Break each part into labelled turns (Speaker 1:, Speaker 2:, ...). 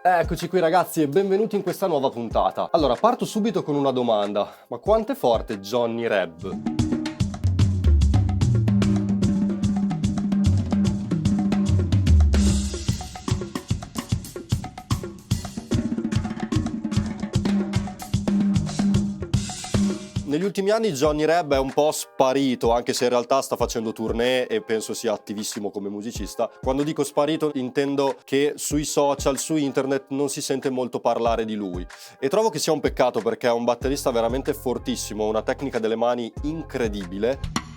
Speaker 1: Eccoci qui ragazzi e benvenuti in questa nuova puntata. Allora, parto subito con una domanda. Ma quanto è forte Johnny Reb? Negli ultimi anni Johnny Reb è un po' sparito, anche se in realtà sta facendo tournée e penso sia attivissimo come musicista. Quando dico sparito intendo che sui social, su internet non si sente molto parlare di lui. E trovo che sia un peccato perché è un batterista veramente fortissimo, una tecnica delle mani incredibile.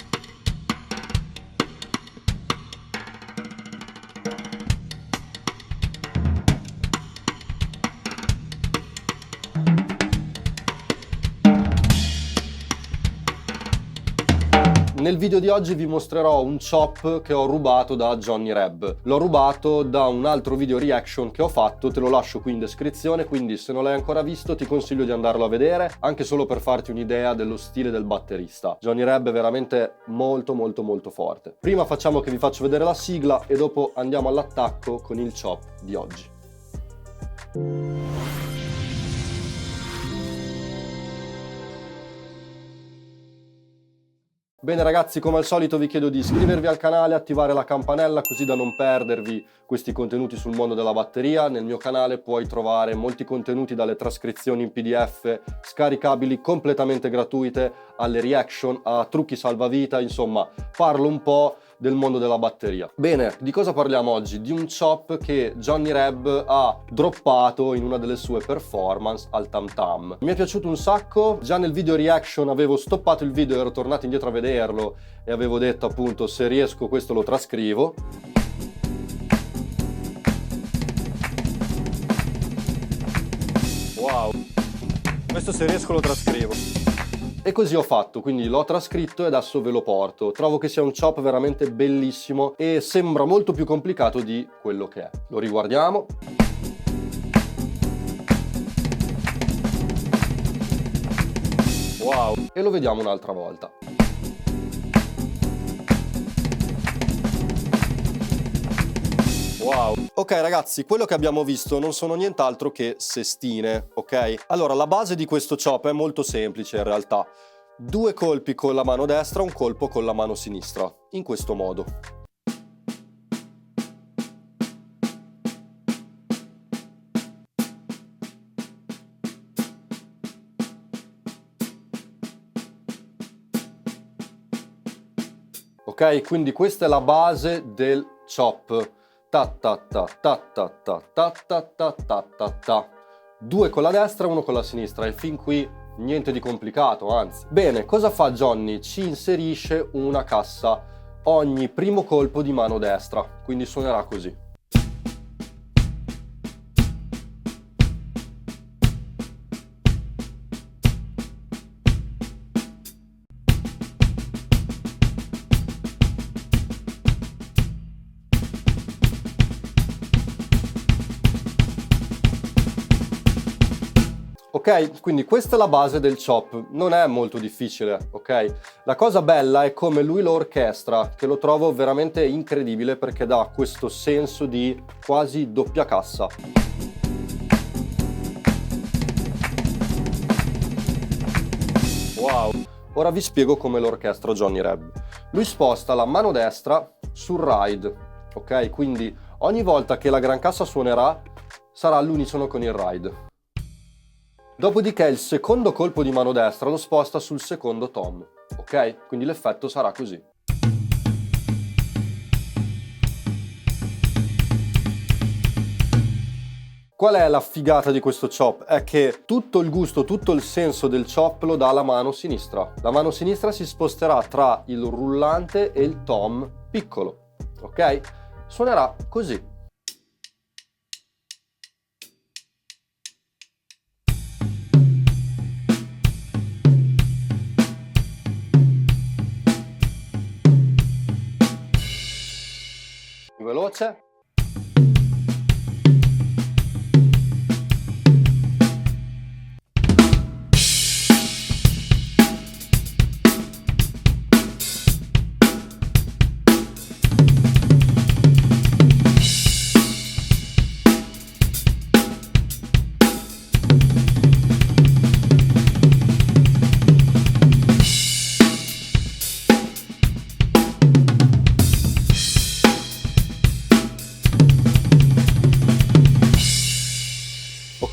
Speaker 1: Nel video di oggi vi mostrerò un chop che ho rubato da Johnny Reb. L'ho rubato da un altro video reaction che ho fatto, te lo lascio qui in descrizione, quindi se non l'hai ancora visto ti consiglio di andarlo a vedere, anche solo per farti un'idea dello stile del batterista. Johnny Reb è veramente molto forte. Prima facciamo che vi faccio vedere la sigla e dopo andiamo all'attacco con il chop di oggi. Bene ragazzi, come al solito vi chiedo di iscrivervi al canale, attivare la campanella così da non perdervi questi contenuti sul mondo della batteria. Nel mio canale puoi trovare molti contenuti, dalle trascrizioni in PDF scaricabili completamente gratuite, alle reaction, a trucchi salvavita, insomma parlo un po' del mondo della batteria. Bene, di cosa parliamo oggi? Di un chop che Johnny Reb ha droppato in una delle sue performance al Tam Tam. Mi è piaciuto un sacco, già nel video reaction avevo stoppato il video, ero tornato indietro a vederlo e avevo detto appunto se riesco questo lo trascrivo. Wow, questo se riesco lo trascrivo. E così ho fatto, quindi l'ho trascritto e adesso ve lo porto. Trovo che sia un chop veramente bellissimo e sembra molto più complicato di quello che è. Lo riguardiamo. Wow! E lo vediamo un'altra volta. Wow. Ok ragazzi, quello che abbiamo visto non sono nient'altro che sestine, ok? Allora, la base di questo chop è molto semplice in realtà. 2 colpi con la mano destra, un colpo con la mano sinistra, in questo modo. Ok, quindi questa è la base del chop. Ta ta ta ta ta ta ta ta ta ta ta ta. 2 con la destra, 1 con la sinistra, e fin qui niente di complicato, anzi. Bene, cosa fa Johnny? Ci inserisce una cassa ogni primo colpo di mano destra, quindi suonerà così. Ok, quindi questa è la base del chop, non è molto difficile, ok? La cosa bella è come lui lo orchestra, che lo trovo veramente incredibile perché dà questo senso di quasi doppia cassa. Wow! Ora vi spiego come lo orchestra Johnny Reb. Lui sposta la mano destra sul ride, ok? Quindi ogni volta che la gran cassa suonerà sarà all'unisono con il ride. Dopodiché il secondo colpo di mano destra lo sposta sul secondo tom, ok? Quindi l'effetto sarà così. Qual è la figata di questo chop? È che tutto il gusto, tutto il senso del chop lo dà la mano sinistra. La mano sinistra si sposterà tra il rullante e il tom piccolo, ok? Suonerà così. Veloce.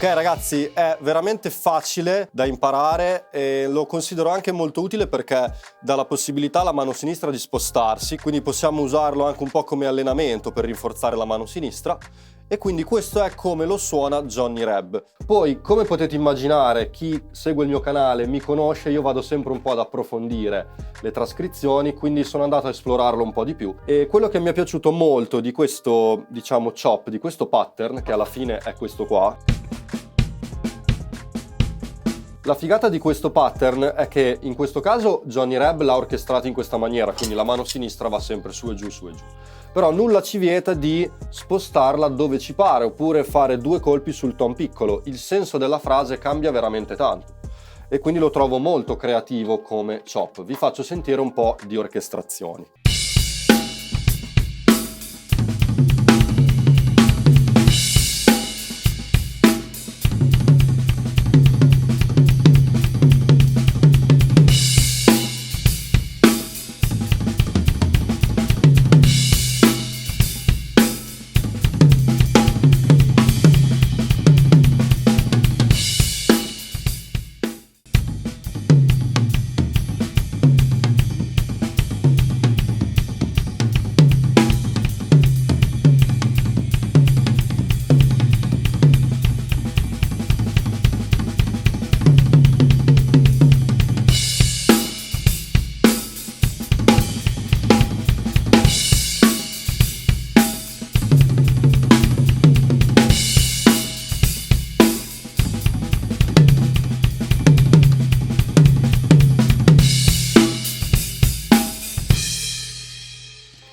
Speaker 1: Ok ragazzi, è veramente facile da imparare e lo considero anche molto utile perché dà la possibilità alla mano sinistra di spostarsi, quindi possiamo usarlo anche un po' come allenamento per rinforzare la mano sinistra. E quindi questo è come lo suona Johnny Reb. Poi, come potete immaginare, chi segue il mio canale mi conosce, io vado sempre un po' ad approfondire le trascrizioni, quindi sono andato a esplorarlo un po' di più. E quello che mi è piaciuto molto di questo, diciamo, chop, di questo pattern, che alla fine è questo qua. La figata di questo pattern è che in questo caso Johnny Reb l'ha orchestrato in questa maniera, quindi la mano sinistra va sempre su e giù, su e giù. Però nulla ci vieta di spostarla dove ci pare, oppure fare 2 colpi sul tom piccolo. Il senso della frase cambia veramente tanto. E quindi lo trovo molto creativo come chop. Vi faccio sentire un po' di orchestrazioni.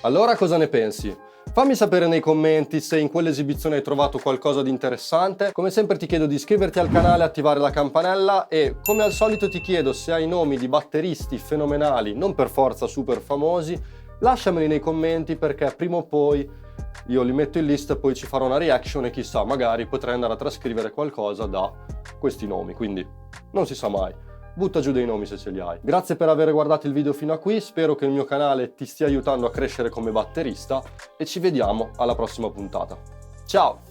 Speaker 1: Allora cosa ne pensi? Fammi sapere nei commenti se in quell'esibizione hai trovato qualcosa di interessante. Come sempre ti chiedo di iscriverti al canale, attivare la campanella e come al solito ti chiedo se hai nomi di batteristi fenomenali, non per forza super famosi, lasciameli nei commenti perché prima o poi io li metto in lista e poi ci farò una reaction e chissà, magari potrei andare a trascrivere qualcosa da questi nomi, quindi non si sa mai. Butta giù dei nomi se ce li hai. Grazie per aver guardato il video fino a qui, spero che il mio canale ti stia aiutando a crescere come batterista e ci vediamo alla prossima puntata. Ciao!